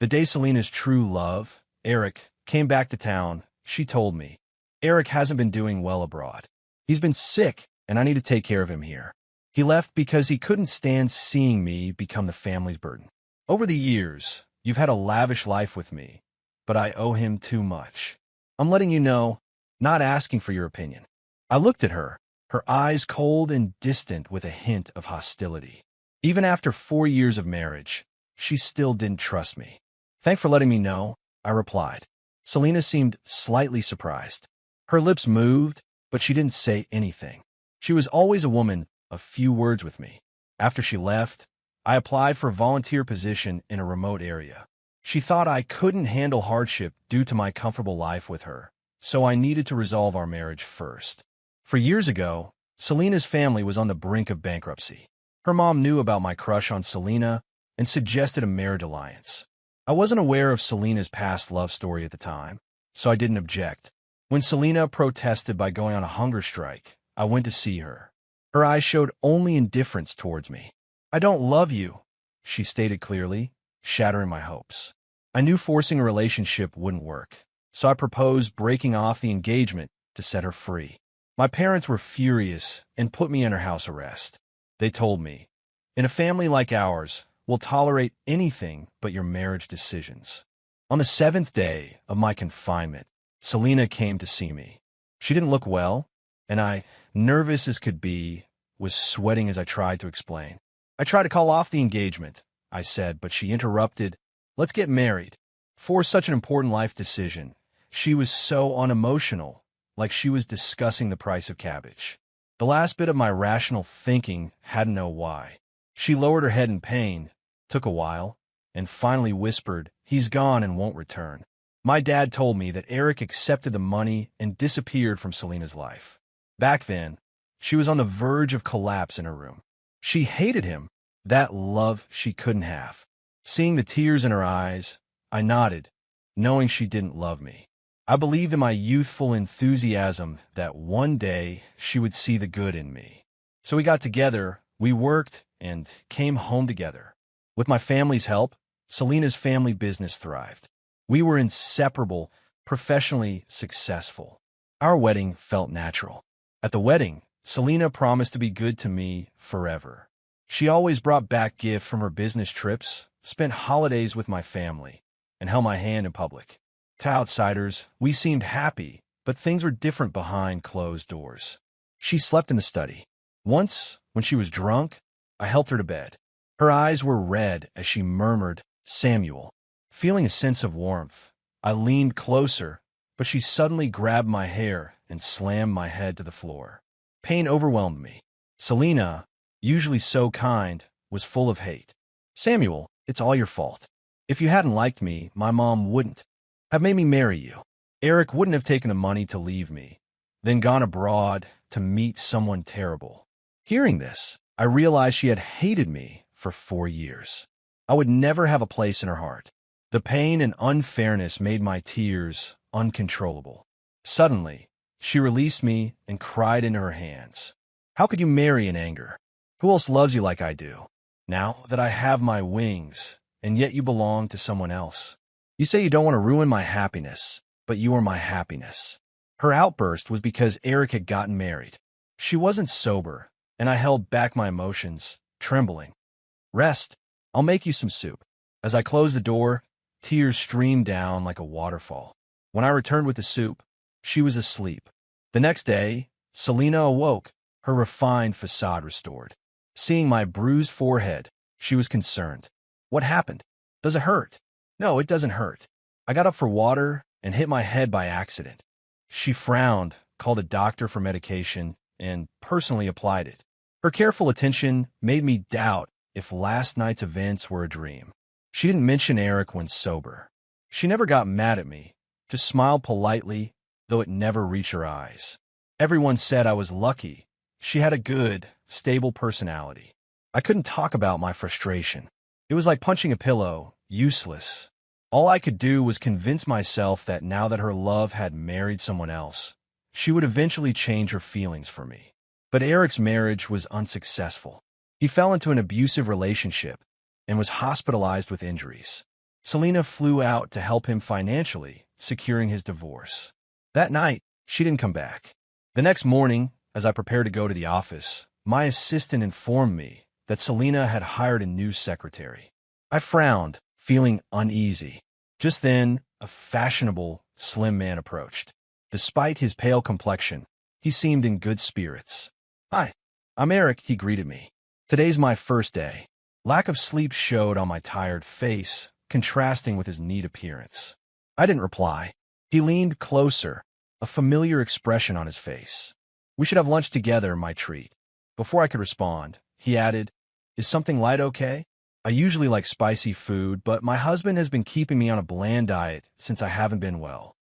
The day Selena's true love, Eric, came back to town, she told me, Eric hasn't been doing well abroad. He's been sick, and I need to take care of him here. He left because he couldn't stand seeing me become the family's burden. Over the years, you've had a lavish life with me, but I owe him too much. I'm letting you know, not asking for your opinion. I looked at her, her eyes cold and distant with a hint of hostility. Even after 4 years of marriage, she still didn't trust me. Thanks for letting me know, I replied. Selena seemed slightly surprised. Her lips moved, but she didn't say anything. She was always a woman of few words with me. After she left, I applied for a volunteer position in a remote area. She thought I couldn't handle hardship due to my comfortable life with her, so I needed to resolve our marriage first. For years ago, Selena's family was on the brink of bankruptcy. Her mom knew about my crush on Selena and suggested a marriage alliance. I wasn't aware of Selena's past love story at the time, so I didn't object. When Selena protested by going on a hunger strike, I went to see her. Her eyes showed only indifference towards me. I don't love you, she stated clearly, shattering my hopes. I knew forcing a relationship wouldn't work, so I proposed breaking off the engagement to set her free. My parents were furious and put me under house arrest. They told me, in a family like ours, we'll tolerate anything but your marriage decisions. On the 7th day of my confinement, Selena came to see me. She didn't look well, and I, nervous as could be, was sweating as I tried to explain. I tried to call off the engagement, I said, but she interrupted. Let's get married. For such an important life decision, she was so unemotional, like she was discussing the price of cabbage. The last bit of my rational thinking had to know why. She lowered her head in pain, took a while, and finally whispered, he's gone and won't return. My dad told me that Eric accepted the money and disappeared from Selena's life. Back then, she was on the verge of collapse in her room. She hated him, that love she couldn't have. Seeing the tears in her eyes, I nodded, knowing she didn't love me. I believed in my youthful enthusiasm that one day she would see the good in me. So we got together, we worked, and came home together. With my family's help, Selena's family business thrived. We were inseparable, professionally successful. Our wedding felt natural. At the wedding, Selena promised to be good to me forever. She always brought back gifts from her business trips, spent holidays with my family, and held my hand in public. To outsiders, we seemed happy, but things were different behind closed doors. She slept in the study. Once, when she was drunk, I helped her to bed. Her eyes were red as she murmured, Samuel. Feeling a sense of warmth, I leaned closer, but she suddenly grabbed my hair and slammed my head to the floor. Pain overwhelmed me. Selena, usually so kind, was full of hate. Samuel, it's all your fault. If you hadn't liked me, my mom wouldn't have made me marry you. Eric wouldn't have taken the money to leave me, then gone abroad to meet someone terrible. Hearing this, I realized she had hated me for 4 years. I would never have a place in her heart. The pain and unfairness made my tears uncontrollable. Suddenly, she released me and cried into her hands. How could you marry in anger? Who else loves you like I do? Now that I have my wings, and yet you belong to someone else. You say you don't want to ruin my happiness, but you are my happiness. Her outburst was because Eric had gotten married. She wasn't sober, and I held back my emotions, trembling. Rest. I'll make you some soup. As I closed the door, tears streamed down like a waterfall. When I returned with the soup, she was asleep. The next day, Selena awoke, her refined facade restored. Seeing my bruised forehead, she was concerned. What happened? Does it hurt? No, it doesn't hurt. I got up for water and hit my head by accident. She frowned, called a doctor for medication, and personally applied it. Her careful attention made me doubt if last night's events were a dream. She didn't mention Eric when sober. She never got mad at me, just smiled politely, though it never reached her eyes. Everyone said I was lucky. She had a good, stable personality. I couldn't talk about my frustration. It was like punching a pillow, useless. All I could do was convince myself that now that her love had married someone else, she would eventually change her feelings for me. But Eric's marriage was unsuccessful. He fell into an abusive relationship and was hospitalized with injuries. Selena flew out to help him financially, securing his divorce. That night, she didn't come back. The next morning, as I prepared to go to the office, my assistant informed me that Selena had hired a new secretary. I frowned, feeling uneasy. Just then, a fashionable, slim man approached. Despite his pale complexion, he seemed in good spirits. "Hi, I'm Eric," he greeted me. "Today's my first day." Lack of sleep showed on my tired face, contrasting with his neat appearance. I didn't reply. He leaned closer, a familiar expression on his face. "We should have lunch together, my treat." Before I could respond, he added, "Is something light okay? I usually like spicy food, but my husband has been keeping me on a bland diet since I haven't been well."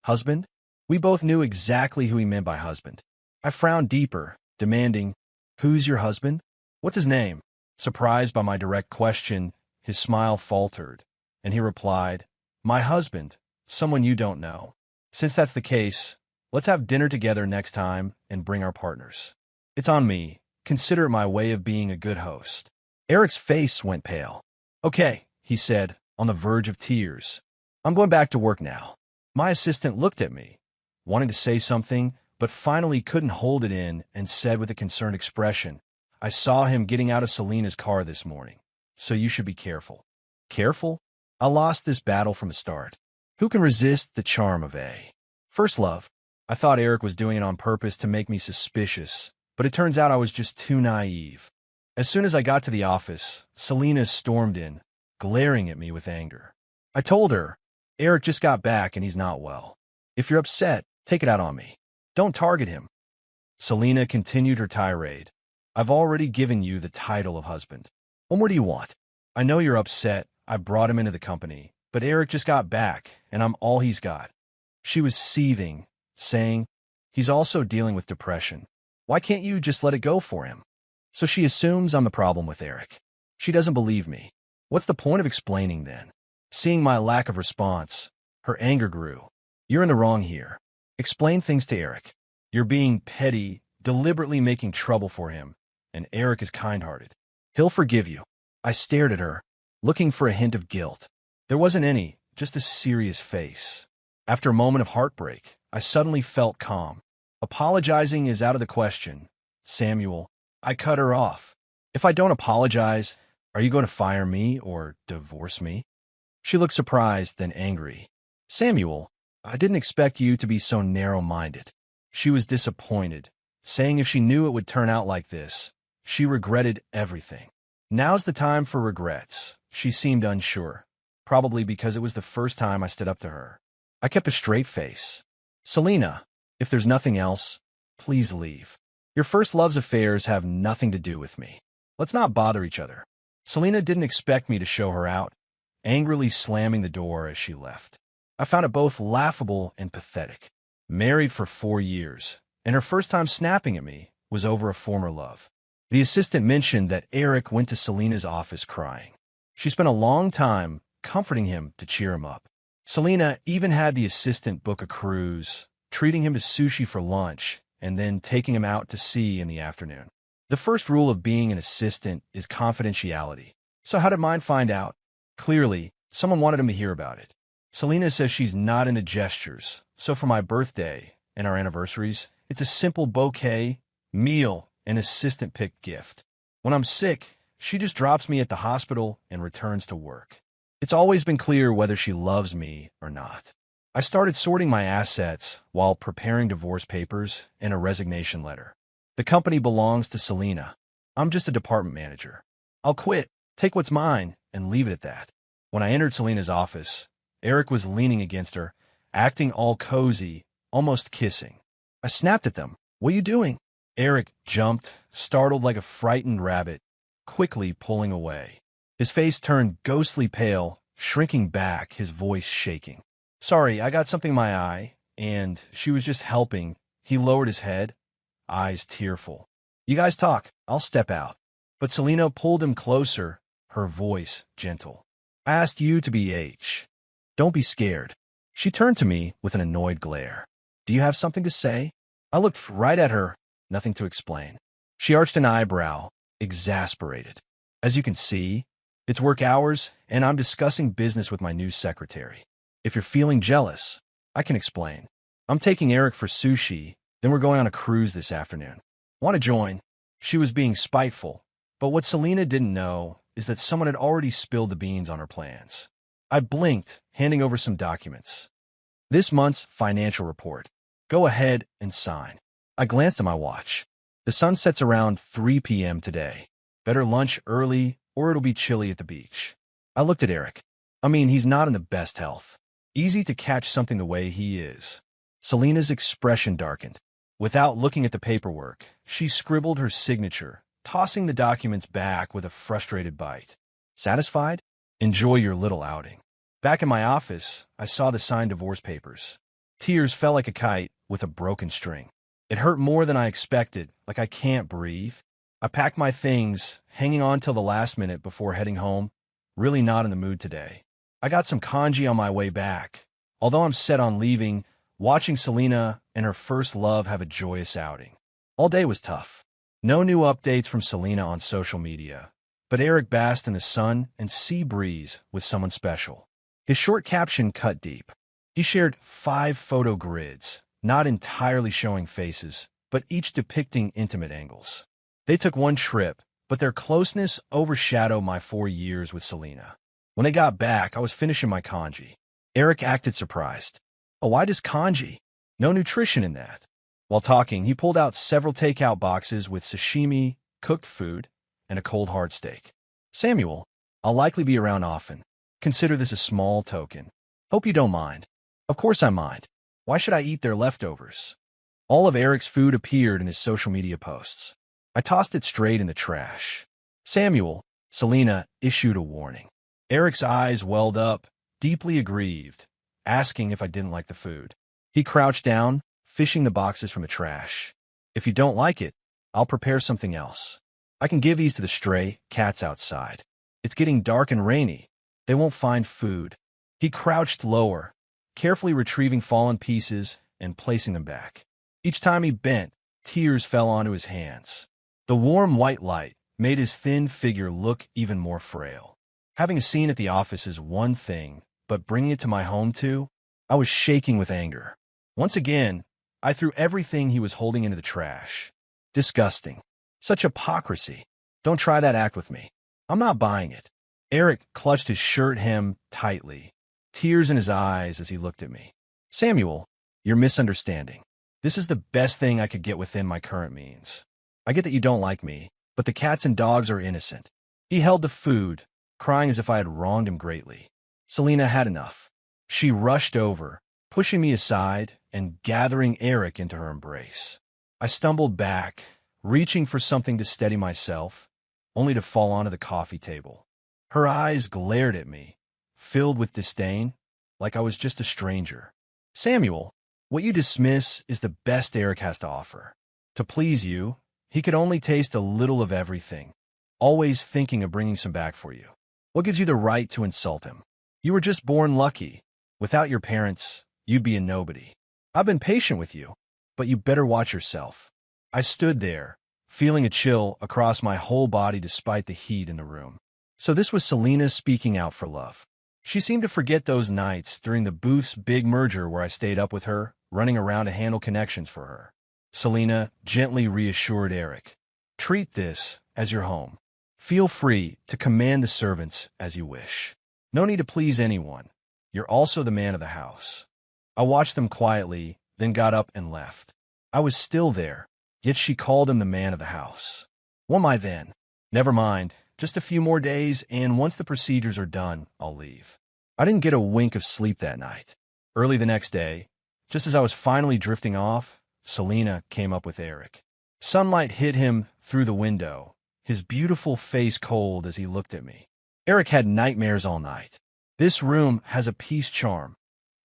Husband? We both knew exactly who he meant by husband. I frowned deeper, demanding, "Who's your husband? What's his name?" Surprised by my direct question, his smile faltered, and he replied, "My husband, someone you don't know. Since that's the case, let's have dinner together next time and bring our partners. It's on me. Consider it my way of being a good host." Eric's face went pale. "Okay," he said, on the verge of tears. "I'm going back to work now." My assistant looked at me, wanting to say something, but finally couldn't hold it in and said with a concerned expression, "I saw him getting out of Selena's car this morning, so you should be careful." Careful? I lost this battle from the start. Who can resist the charm of a first love? I thought Eric was doing it on purpose to make me suspicious, but it turns out I was just too naive. As soon as I got to the office, Selena stormed in, glaring at me with anger. I told her, "Eric just got back and he's not well. If you're upset, take it out on me. Don't target him." Selena continued her tirade. "I've already given you the title of husband. What more do you want? I know you're upset. I brought him into the company, but Eric just got back, and I'm all he's got." She was seething, saying, "He's also dealing with depression. Why can't you just let it go for him?" So she assumes I'm the problem with Eric. She doesn't believe me. What's the point of explaining then? Seeing my lack of response, her anger grew. "You're in the wrong here. Explain things to Eric. You're being petty, deliberately making trouble for him, and Eric is kind-hearted. He'll forgive you." I stared at her, looking for a hint of guilt. There wasn't any, just a serious face. After a moment of heartbreak, I suddenly felt calm. "Apologizing is out of the question, Samuel." I cut her off. "If I don't apologize, are you going to fire me or divorce me?" She looked surprised, then angry. "Samuel, I didn't expect you to be so narrow-minded." She was disappointed, saying if she knew it would turn out like this, she regretted everything. Now's the time for regrets. She seemed unsure, probably because it was the first time I stood up to her. I kept a straight face. "Selena, if there's nothing else, please leave. Your first love's affairs have nothing to do with me. Let's not bother each other." Selena didn't expect me to show her out, angrily slamming the door as she left. I found it both laughable and pathetic. Married for 4 years, and her first time snapping at me was over a former love. The assistant mentioned that Eric went to Selena's office crying. She spent a long time comforting him to cheer him up. Selena even had the assistant book a cruise, treating him to sushi for lunch, and then taking him out to sea in the afternoon. The first rule of being an assistant is confidentiality. So how did mine find out? Clearly, someone wanted him to hear about it. Selena says she's not into gestures, so for my birthday and our anniversaries, it's a simple bouquet, meal, and assistant-picked gift. When I'm sick, she just drops me at the hospital and returns to work. It's always been clear whether she loves me or not. I started sorting my assets while preparing divorce papers and a resignation letter. The company belongs to Selena. I'm just a department manager. I'll quit, take what's mine, and leave it at that. When I entered Selena's office, Eric was leaning against her, acting all cozy, almost kissing. I snapped at them. "What are you doing?" Eric jumped, startled like a frightened rabbit, quickly pulling away. His face turned ghostly pale, shrinking back, his voice shaking. "Sorry, I got something in my eye, and she was just helping." He lowered his head, eyes tearful. "You guys talk. I'll step out." But Selena pulled him closer, her voice gentle. "I asked you to be H. Don't be scared." She turned to me with an annoyed glare. "Do you have something to say?" I looked right at her, nothing to explain. She arched an eyebrow, exasperated. "As you can see, It's work hours, and I'm discussing business with my new secretary. If you're feeling jealous, I can explain. I'm taking Eric for sushi, then we're going on a cruise this afternoon. Want to join? She was being spiteful, but what Selena didn't know is that someone had already spilled the beans on her plans. I blinked, handing over some documents. This month's financial report. Go ahead and sign. I glanced at my watch. The sun sets around 3 p.m. today. Better lunch early, or it'll be chilly at the beach. I looked at Eric. He's not in the best health. Easy to catch something the way he is. Selena's expression darkened. Without looking at the paperwork, she scribbled her signature, tossing the documents back with a frustrated bite. Satisfied? Enjoy your little outing. Back in my office, I saw the signed divorce papers. Tears fell like a kite with a broken string. It hurt more than I expected, like I can't breathe. I packed my things, hanging on till the last minute before heading home. Really not in the mood today. I got some kanji on my way back. Although I'm set on leaving, watching Selena and her first love have a joyous outing. All day was tough. No new updates from Selena on social media. But Eric basked in the sun and sea breeze with someone special. His short caption cut deep. He shared 5 photo grids, not entirely showing faces, but each depicting intimate angles. They took one trip, but their closeness overshadowed my 4 years with Selena. When they got back, I was finishing my kanji. Eric acted surprised. Oh, why does kanji? No nutrition in that. While talking, he pulled out several takeout boxes with sashimi, cooked food, and a cold hard steak. Samuel, I'll likely be around often. Consider this a small token. Hope you don't mind. Of course I mind. Why should I eat their leftovers? All of Eric's food appeared in his social media posts. I tossed it straight in the trash. Samuel, Selena issued a warning. Eric's eyes welled up, deeply aggrieved, asking if I didn't like the food. He crouched down, fishing the boxes from the trash. If you don't like it, I'll prepare something else. I can give these to the stray cats outside. It's getting dark and rainy. They won't find food. He crouched lower, carefully retrieving fallen pieces and placing them back. Each time he bent, tears fell onto his hands. The warm white light made his thin figure look even more frail. Having a scene at the office is one thing, but bringing it to my home too? I was shaking with anger. Once again, I threw everything he was holding into the trash. Disgusting. Such hypocrisy. Don't try that act with me. I'm not buying it. Eric clutched his shirt hem tightly, tears in his eyes as he looked at me. Samuel, you're misunderstanding. This is the best thing I could get within my current means. I get that you don't like me, but the cats and dogs are innocent. He held the food, crying as if I had wronged him greatly. Selena had enough. She rushed over, pushing me aside and gathering Eric into her embrace. I stumbled back, reaching for something to steady myself, only to fall onto the coffee table. Her eyes glared at me, filled with disdain, like I was just a stranger. Samuel, what you dismiss is the best Eric has to offer. To please you, he could only taste a little of everything, always thinking of bringing some back for you. What gives you the right to insult him? You were just born lucky. Without your parents, you'd be a nobody. I've been patient with you, but you better watch yourself. I stood there, feeling a chill across my whole body despite the heat in the room. So this was Selena speaking out for love. She seemed to forget those nights during the booth's big merger where I stayed up with her, running around to handle connections for her. Selena gently reassured Eric. Treat this as your home. Feel free to command the servants as you wish. No need to please anyone. You're also the man of the house. I watched them quietly, then got up and left. I was still there, yet she called him the man of the house. What am I then? Never mind. Just a few more days, and once the procedures are done, I'll leave. I didn't get a wink of sleep that night. Early the next day, just as I was finally drifting off, Selena came up with Eric. Sunlight hit him through the window, his beautiful face cold as he looked at me. Eric had nightmares all night. This room has a peace charm.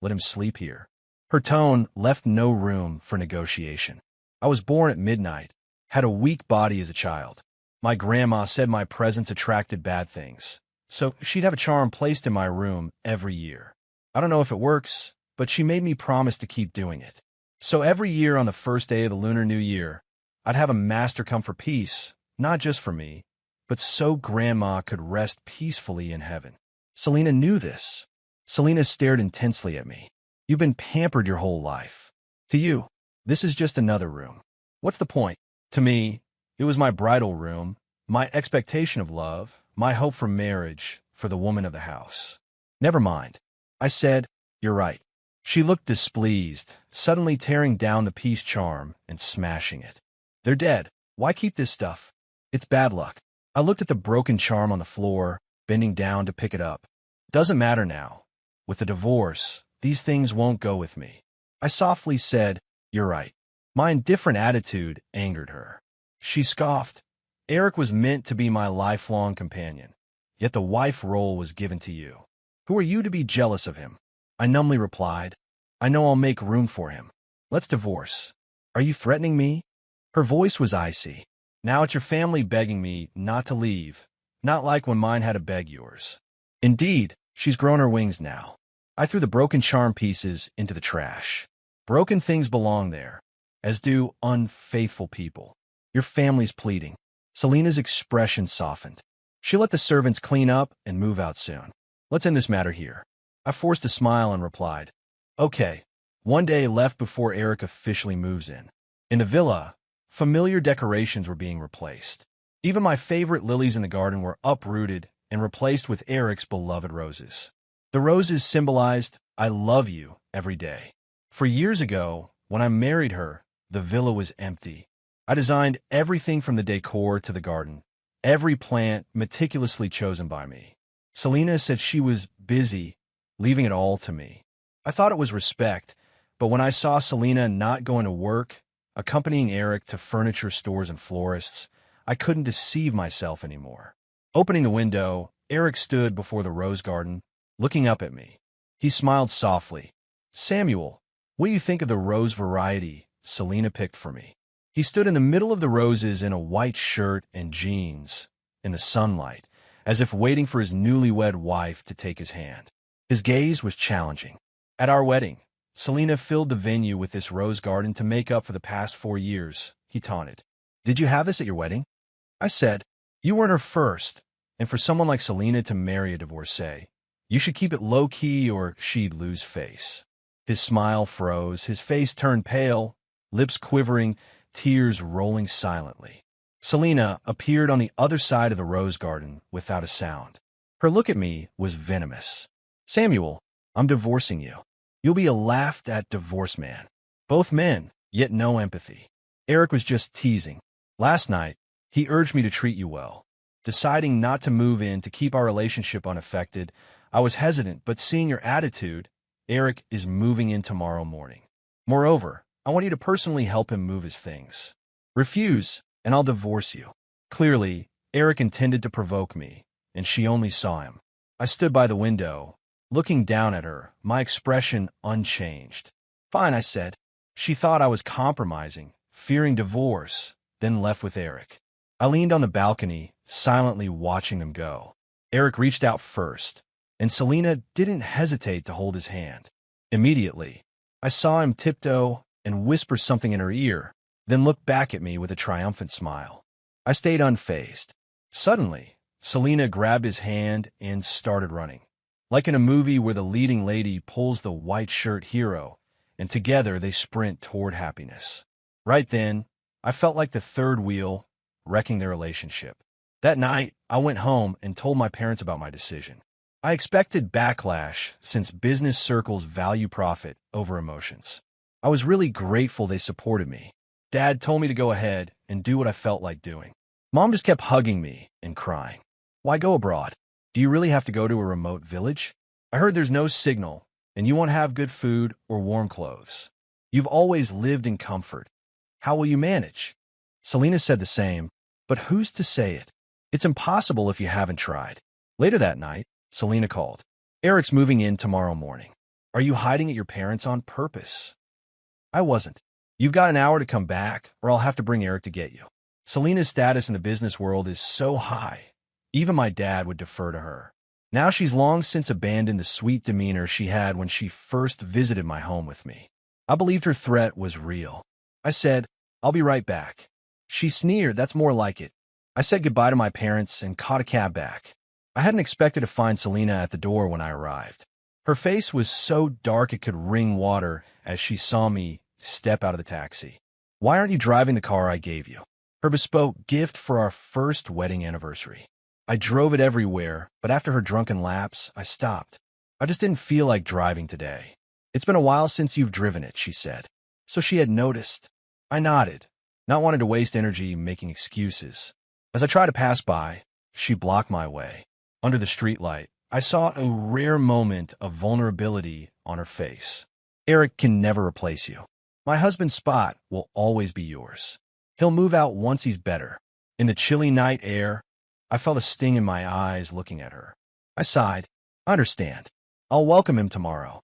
Let him sleep here. Her tone left no room for negotiation. I was born at midnight, had a weak body as a child. My grandma said my presence attracted bad things, so she'd have a charm placed in my room every year. I don't know if it works, but she made me promise to keep doing it. So every year on the first day of the Lunar New Year, I'd have a master come for peace, not just for me, but so Grandma could rest peacefully in heaven. Selena knew this. Selena stared intensely at me. You've been pampered your whole life. To you, this is just another room. What's the point? To me, it was my bridal room, my expectation of love, my hope for marriage for the woman of the house. Never mind. I said, you're right. She looked displeased, suddenly tearing down the peace charm and smashing it. They're dead. Why keep this stuff? It's bad luck. I looked at the broken charm on the floor, bending down to pick it up. Doesn't matter now. With the divorce, these things won't go with me. I softly said, you're right. My indifferent attitude angered her. She scoffed. Eric was meant to be my lifelong companion, yet the wife role was given to you. Who are you to be jealous of him? I numbly replied, I know I'll make room for him. Let's divorce. Are you threatening me? Her voice was icy. Now it's your family begging me not to leave, not like when mine had to beg yours. Indeed, she's grown her wings now. I threw the broken charm pieces into the trash. Broken things belong there, as do unfaithful people. Your family's pleading. Selena's expression softened. She let the servants clean up and move out soon. Let's end this matter here. I forced a smile and replied, okay. One day left before Eric officially moves in. In the villa, familiar decorations were being replaced. Even my favorite lilies in the garden were uprooted and replaced with Eric's beloved roses. The roses symbolized, I love you, every day. For years ago, when I married her, the villa was empty. I designed everything from the decor to the garden, every plant meticulously chosen by me. Selena said she was busy, leaving it all to me. I thought it was respect, but when I saw Selena not going to work, accompanying Eric to furniture stores and florists, I couldn't deceive myself anymore. Opening the window, Eric stood before the rose garden, looking up at me. He smiled softly. Samuel, what do you think of the rose variety Selena picked for me? He stood in the middle of the roses in a white shirt and jeans, in the sunlight, as if waiting for his newlywed wife to take his hand. His gaze was challenging. At our wedding, Selena filled the venue with this rose garden to make up for the past 4 years, he taunted. Did you have this at your wedding? I said, you weren't her first, and for someone like Selena to marry a divorcee, you should keep it low-key or she'd lose face. His smile froze, his face turned pale, lips quivering, tears rolling silently. Selena appeared on the other side of the rose garden without a sound. Her look at me was venomous. Samuel, I'm divorcing you. You'll be a laughed-at divorce man. Both men, yet no empathy. Eric was just teasing. Last night, he urged me to treat you well. Deciding not to move in to keep our relationship unaffected, I was hesitant, but seeing your attitude, Eric is moving in tomorrow morning. Moreover, I want you to personally help him move his things. Refuse, and I'll divorce you. Clearly, Eric intended to provoke me, and she only saw him. I stood by the window, looking down at her, my expression unchanged. Fine, I said. She thought I was compromising, fearing divorce, then left with Eric. I leaned on the balcony, silently watching them go. Eric reached out first, and Selena didn't hesitate to hold his hand. Immediately, I saw him tiptoe and whisper something in her ear, then look back at me with a triumphant smile. I stayed unfazed. Suddenly, Selena grabbed his hand and started running. Like in a movie where the leading lady pulls the white shirt hero, and together they sprint toward happiness. Right then, I felt like the third wheel, wrecking their relationship. That night, I went home and told my parents about my decision. I expected backlash since business circles value profit over emotions. I was really grateful they supported me. Dad told me to go ahead and do what I felt like doing. Mom just kept hugging me and crying. Why go abroad? Do you really have to go to a remote village? I heard there's no signal, and you won't have good food or warm clothes. You've always lived in comfort. How will you manage? Selena said the same, but who's to say it? It's impossible if you haven't tried. Later that night, Selena called. Eric's moving in tomorrow morning. Are you hiding at your parents' on purpose? I wasn't. You've got an hour to come back, or I'll have to bring Eric to get you. Selena's status in the business world is so high, even my dad would defer to her. Now she's long since abandoned the sweet demeanor she had when she first visited my home with me. I believed her threat was real. I said, I'll be right back. She sneered, that's more like it. I said goodbye to my parents and caught a cab back. I hadn't expected to find Selena at the door when I arrived. Her face was so dark it could wring water as she saw me step out of the taxi. "Why aren't you driving the car I gave you?" Her bespoke gift for our first wedding anniversary. I drove it everywhere, but after her drunken lapse, I stopped. "I just didn't feel like driving today." "It's been a while since you've driven it," she said. So she had noticed. I nodded, not wanting to waste energy making excuses. As I tried to pass by, she blocked my way. Under the streetlight, I saw a rare moment of vulnerability on her face. "Eric can never replace you. My husband Spot will always be yours. He'll move out once he's better." In the chilly night air, I felt a sting in my eyes looking at her. I sighed. "I understand. I'll welcome him tomorrow."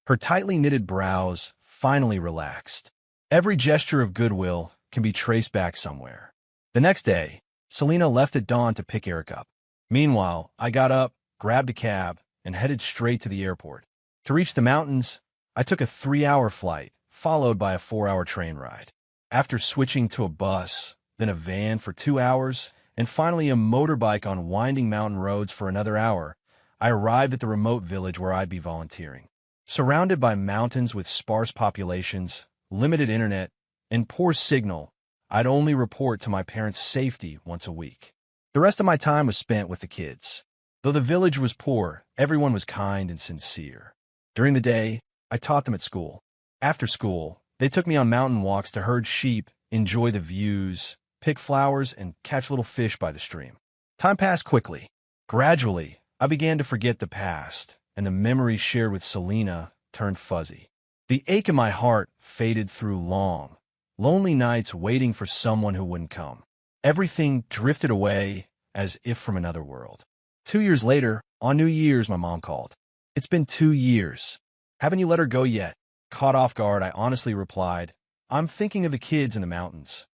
Her tightly knitted brows finally relaxed. Every gesture of goodwill can be traced back somewhere. The next day, Selena left at dawn to pick Eric up. Meanwhile, I got up, grabbed a cab, and headed straight to the airport. To reach the mountains, I took a 3-hour flight, followed by a 4-hour train ride. After switching to a bus, then a van for 2 hours, and finally a motorbike on winding mountain roads for another hour, I arrived at the remote village where I'd be volunteering. Surrounded by mountains with sparse populations, limited internet, and poor signal, I'd only report to my parents' safety once a week. The rest of my time was spent with the kids. Though the village was poor, everyone was kind and sincere. During the day, I taught them at school. After school, they took me on mountain walks to herd sheep, enjoy the views, pick flowers, and catch little fish by the stream. Time passed quickly. Gradually, I began to forget the past, and the memories shared with Selena turned fuzzy. The ache in my heart faded through long, lonely nights waiting for someone who wouldn't come. Everything drifted away as if from another world. 2 years later, on New Year's, my mom called. "It's been 2 years. Haven't you let her go yet?" Caught off guard, I honestly replied, "I'm thinking of the kids in the mountains."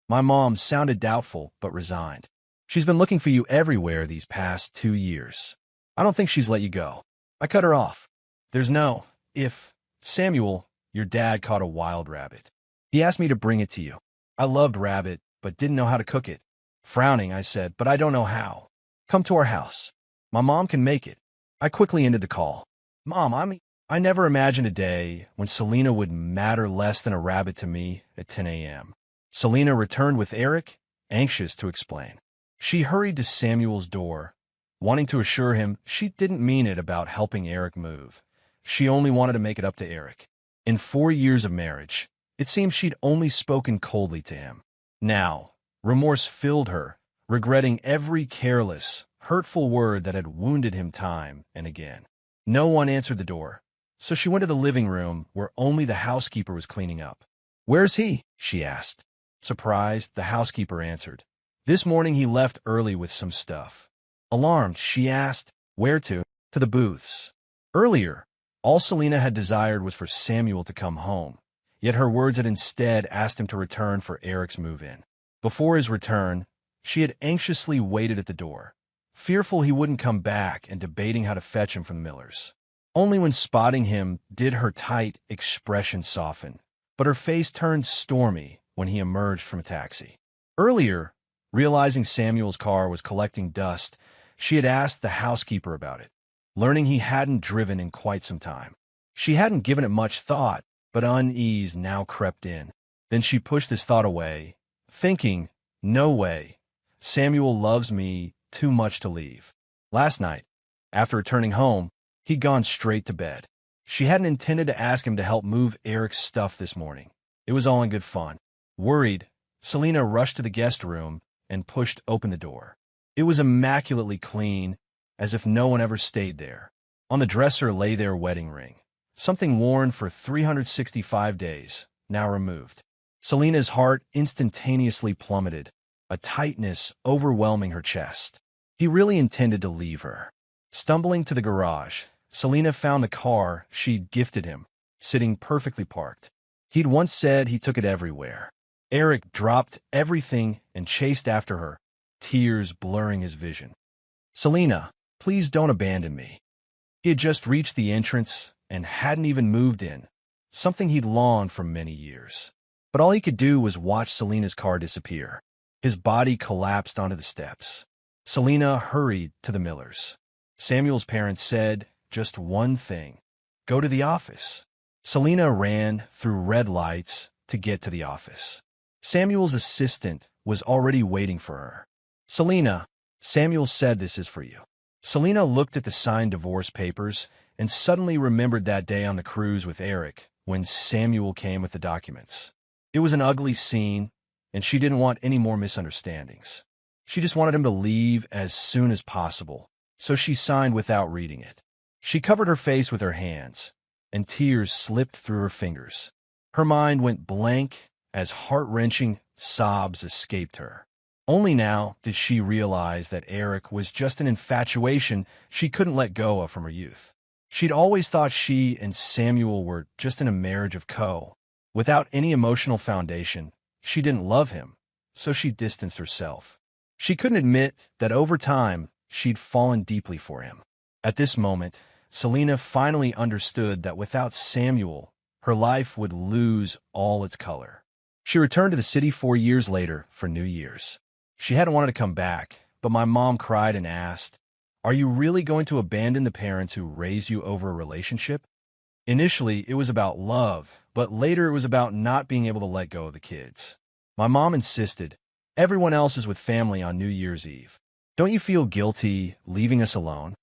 My mom sounded doubtful but resigned. "She's been looking for you everywhere these past 2 years. I don't think she's let you go." I cut her off. "There's no if. Samuel, your dad caught a wild rabbit. He asked me to bring it to you. I loved rabbit, but didn't know how to cook it." Frowning, I said, "But I don't know how. Come to our house. My mom can make it." I quickly ended the call. "Mom, I never imagined a day when Selena would matter less than a rabbit to me at 10 a.m. Selena returned with Eric, anxious to explain. She hurried to Samuel's door, wanting to assure him she didn't mean it about helping Eric move. She only wanted to make it up to Eric. In 4 years of marriage, it seemed she'd only spoken coldly to him. Now, remorse filled her, regretting every careless, hurtful word that had wounded him time and again. No one answered the door, so she went to the living room where only the housekeeper was cleaning up. "Where's he?" she asked. Surprised, the housekeeper answered. "This morning he left early with some stuff." Alarmed, she asked, "Where to?" "To the booths." Earlier, all Selena had desired was for Samuel to come home, yet her words had instead asked him to return for Eric's move-in. Before his return, she had anxiously waited at the door, fearful he wouldn't come back and debating how to fetch him from the miller's. Only when spotting him did her tight expression soften, but her face turned stormy when he emerged from a taxi. Earlier, realizing Samuel's car was collecting dust, she had asked the housekeeper about it, learning he hadn't driven in quite some time. She hadn't given it much thought, but unease now crept in. Then she pushed this thought away, thinking, "No way. Samuel loves me too much to leave." Last night, after returning home, he'd gone straight to bed. She hadn't intended to ask him to help move Eric's stuff this morning. It was all in good fun. Worried, Selena rushed to the guest room and pushed open the door. It was immaculately clean, as if no one ever stayed there. On the dresser lay their wedding ring, something worn for 365 days, now removed. Selena's heart instantaneously plummeted, a tightness overwhelming her chest. He really intended to leave her. Stumbling to the garage, Selena found the car she'd gifted him, sitting perfectly parked. He'd once said he took it everywhere. Eric dropped everything and chased after her, tears blurring his vision. "Selena, please don't abandon me." He had just reached the entrance and hadn't even moved in, something he'd longed for many years. But all he could do was watch Selena's car disappear. His body collapsed onto the steps. Selena hurried to the Millers. Samuel's parents said just one thing: go to the office. Selena ran through red lights to get to the office. Samuel's assistant was already waiting for her. Selena, Samuel said this is for you. Selena looked at the signed divorce papers and suddenly remembered that day on the cruise with Eric when Samuel came with the documents. It was an ugly scene, and she didn't want any more misunderstandings. She just wanted him to leave as soon as possible, so she signed without reading it. She covered her face with her hands, and tears slipped through her fingers. Her mind went blank as heart-wrenching sobs escaped her. Only now did she realize that Eric was just an infatuation she couldn't let go of from her youth. She'd always thought she and Samuel were just in a marriage of without any emotional foundation. She didn't love him, so she distanced herself. She couldn't admit that over time she'd fallen deeply for him. At this moment, Selena finally understood that without Samuel, her life would lose all its color. She returned to the city 4 years later for New Year's. She hadn't wanted to come back, but my mom cried and asked, "Are you really going to abandon the parents who raised you over a relationship?" Initially, it was about love, but later it was about not being able to let go of the kids. My mom insisted, "Everyone else is with family on New Year's Eve. Don't you feel guilty leaving us alone?"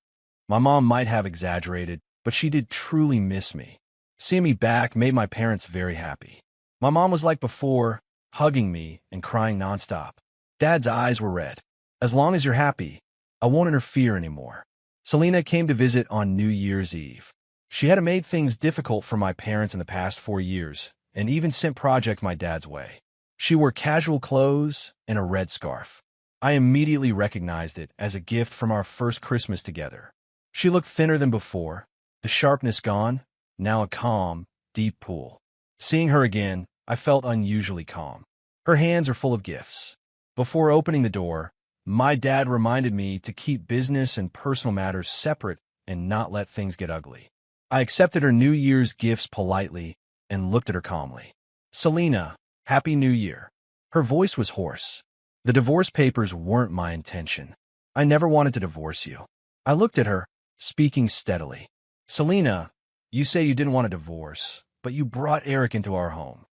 My mom might have exaggerated, but she did truly miss me. Seeing me back made my parents very happy. My mom was like before, hugging me and crying nonstop. Dad's eyes were red. "As long as you're happy, I won't interfere anymore." Selena came to visit on New Year's Eve. She had made things difficult for my parents in the past 4 years, and even sent projects my dad's way. She wore casual clothes and a red scarf. I immediately recognized it as a gift from our first Christmas together. She looked thinner than before, the sharpness gone, now a calm, deep pool. Seeing her again, I felt unusually calm. Her hands are full of gifts. Before opening the door, my dad reminded me to keep business and personal matters separate and not let things get ugly. I accepted her New Year's gifts politely and looked at her calmly. "Selena, Happy New Year." Her voice was hoarse. "The divorce papers weren't my intention. I never wanted to divorce you." I looked at her, speaking steadily. "Selena, you say you didn't want a divorce, but you brought Eric into our home."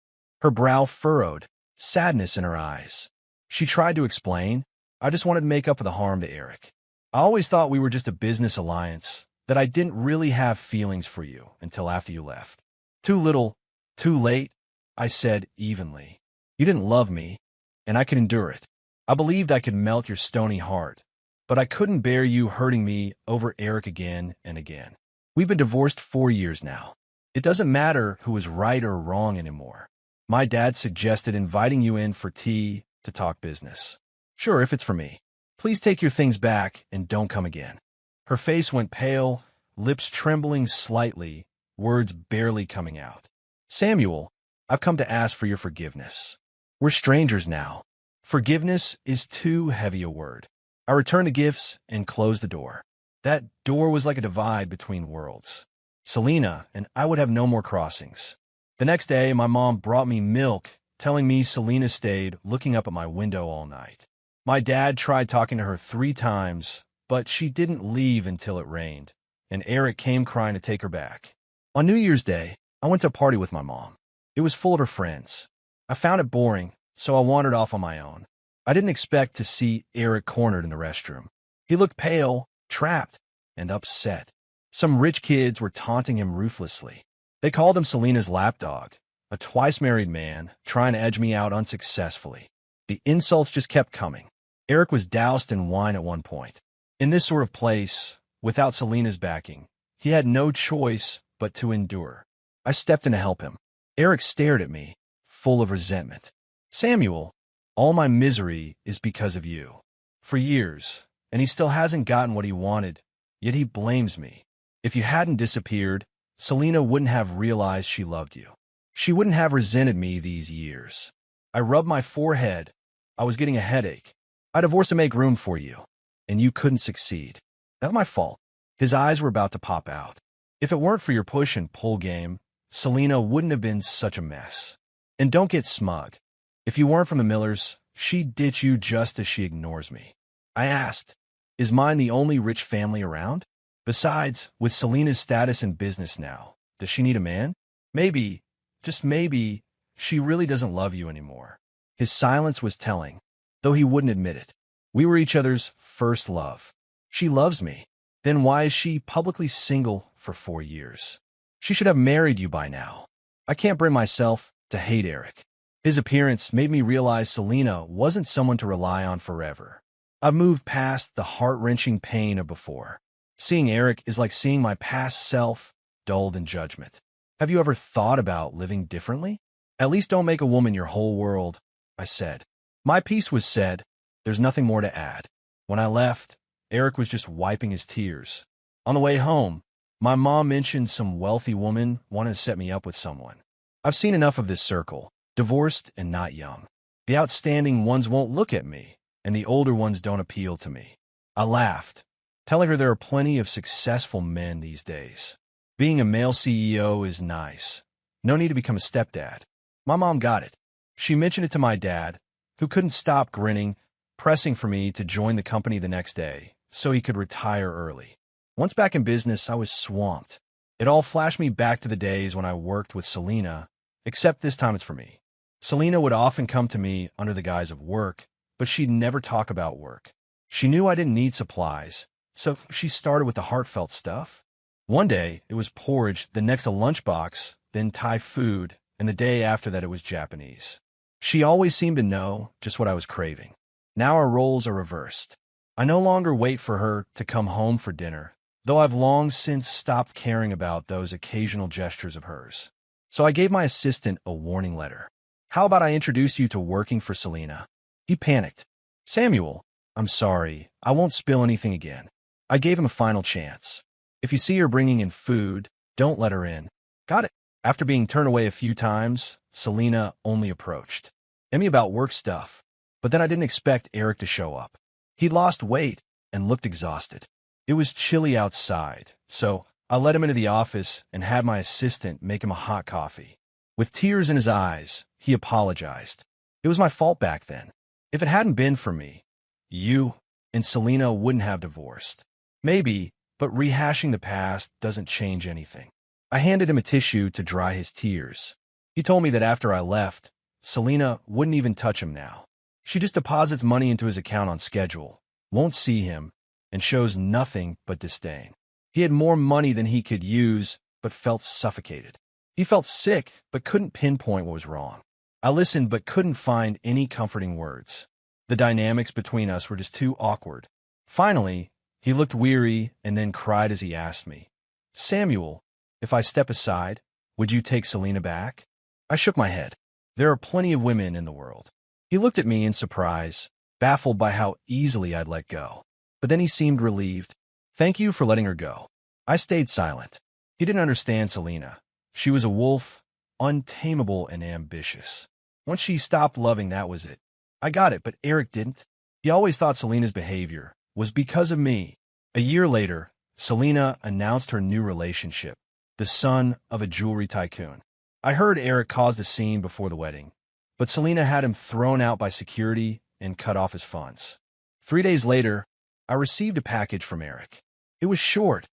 Her brow furrowed, sadness in her eyes. She tried to explain, "I just wanted to make up for the harm to Eric. I always thought we were just a business alliance, that I didn't really have feelings for you until after you left." "Too little, too late," I said evenly. "You didn't love me, and I could endure it. I believed I could melt your stony heart, but I couldn't bear you hurting me over Eric again and again. We've been divorced 4 years now. It doesn't matter who is right or wrong anymore. My dad suggested inviting you in for tea to talk business. Sure, if it's for me. Please take your things back and don't come again." Her face went pale, lips trembling slightly, words barely coming out. "Samuel, I've come to ask for your forgiveness. We're strangers now. Forgiveness is too heavy a word." I returned the gifts and closed the door. That door was like a divide between worlds. Selena and I would have no more crossings. The next day, my mom brought me milk, telling me Selena stayed looking up at my window all night. My dad tried talking to her 3 times, but she didn't leave until it rained, and Eric came crying to take her back. On New Year's Day, I went to a party with my mom. It was full of her friends. I found it boring, so I wandered off on my own. I didn't expect to see Eric cornered in the restroom. He looked pale, trapped, and upset. Some rich kids were taunting him ruthlessly. They called him Selena's lapdog, a twice-married man trying to edge me out unsuccessfully. The insults just kept coming. Eric was doused in wine at one point. In this sort of place, without Selena's backing, he had no choice but to endure. I stepped in to help him. Eric stared at me, full of resentment. "Samuel, all my misery is because of you. For years, and he still hasn't gotten what he wanted, yet he blames me. If you hadn't disappeared, Selena wouldn't have realized she loved you. She wouldn't have resented me these years." I rubbed my forehead. I was getting a headache. "I divorced to make room for you, and you couldn't succeed. That's my fault." His eyes were about to pop out. "If it weren't for your push and pull game, Selena wouldn't have been such a mess. And don't get smug. If you weren't from the Millers, She'd ditch you just as she ignores me. I asked, is mine the only rich family around? Besides, with Selena's status in business now, does she need a man? Maybe, just maybe, she really doesn't love you anymore. His silence was telling, though he wouldn't admit it. We were each other's first love. She loves me. Then why is she publicly single for 4 years? She should have married you by now. I can't bring myself to hate Eric. His appearance made me realize Selena wasn't someone to rely on forever. I've moved past the heart-wrenching pain of before. Seeing Eric is like seeing my past self dulled in judgment. Have you ever thought about living differently? At least don't make a woman your whole world, I said. My piece was said. There's nothing more to add. When I left, Eric was just wiping his tears. On the way home, my mom mentioned some wealthy woman wanted to set me up with someone. I've seen enough of this circle, divorced and not young. The outstanding ones won't look at me, and the older ones don't appeal to me. I laughed, telling her there are plenty of successful men these days. Being a male CEO is nice. No need to become a stepdad. My mom got it. She mentioned it to my dad, who couldn't stop grinning, pressing for me to join the company the next day so he could retire early. Once back in business, I was swamped. It all flashed me back to the days when I worked with Selena, except this time it's for me. Selena would often come to me under the guise of work, but she'd never talk about work. She knew I didn't need supplies, so she started with the heartfelt stuff. One day, it was porridge, the next a lunchbox, then Thai food, and the day after that it was Japanese. She always seemed to know just what I was craving. Now our roles are reversed. I no longer wait for her to come home for dinner, though I've long since stopped caring about those occasional gestures of hers. So I gave my assistant a warning letter. How about I introduce you to working for Selena? He panicked. Samuel, I'm sorry, I won't spill anything again. I gave him a final chance. If you see her bringing in food, don't let her in. Got it. After being turned away a few times, Selena only approached. Asked me about work stuff, but then I didn't expect Eric to show up. He'd lost weight and looked exhausted. It was chilly outside, so I let him into the office and had my assistant make him a hot coffee. With tears in his eyes, he apologized. It was my fault back then. If it hadn't been for me, you and Selena wouldn't have divorced. Maybe, but rehashing the past doesn't change anything. I handed him a tissue to dry his tears. He told me that after I left, Selena wouldn't even touch him now. She just deposits money into his account on schedule, won't see him, and shows nothing but disdain. He had more money than he could use, but felt suffocated. He felt sick, but couldn't pinpoint what was wrong. I listened, but couldn't find any comforting words. The dynamics between us were just too awkward. Finally, he looked weary and then cried as he asked me, Samuel, if I step aside, would you take Selena back? I shook my head. There are plenty of women in the world. He looked at me in surprise, baffled by how easily I'd let go. But then he seemed relieved. Thank you for letting her go. I stayed silent. He didn't understand Selena. She was a wolf, untamable and ambitious. Once she stopped loving, that was it. I got it, but Eric didn't. He always thought Selena's behavior was because of me. A year later, Selena announced her new relationship, the son of a jewelry tycoon. I heard Eric caused a scene before the wedding, but Selena had him thrown out by security and cut off his funds. 3 days later, I received a package from Eric. It was short.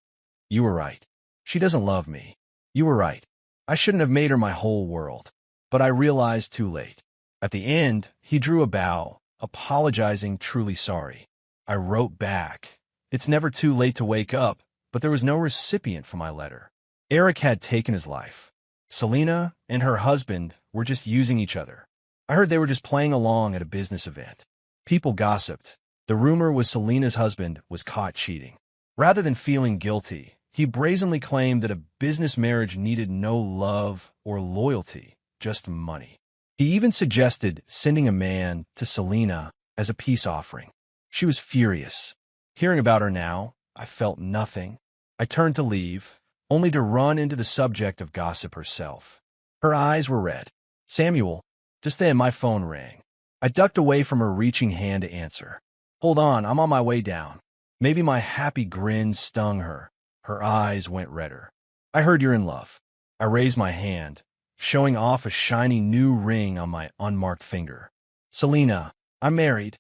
You were right. She doesn't love me. You were right. I shouldn't have made her my whole world. But I realized too late. At the end, he drew a bow, apologizing, truly sorry. I wrote back. It's never too late to wake up, but there was no recipient for my letter. Eric had taken his life. Selena and her husband were just using each other. I heard they were just playing along at a business event. People gossiped. The rumor was Selena's husband was caught cheating. Rather than feeling guilty, he brazenly claimed that a business marriage needed no love or loyalty, just money. He even suggested sending a man to Selena as a peace offering. She was furious. Hearing about her now, I felt nothing. I turned to leave, only to run into the subject of gossip herself. Her eyes were red. Samuel, just then my phone rang. I ducked away from her reaching hand to answer. Hold on, I'm on my way down. Maybe my happy grin stung her. Her eyes went redder. I heard you're in love. I raised my hand, showing off a shiny new ring on my unmarked finger. Selena, I'm married.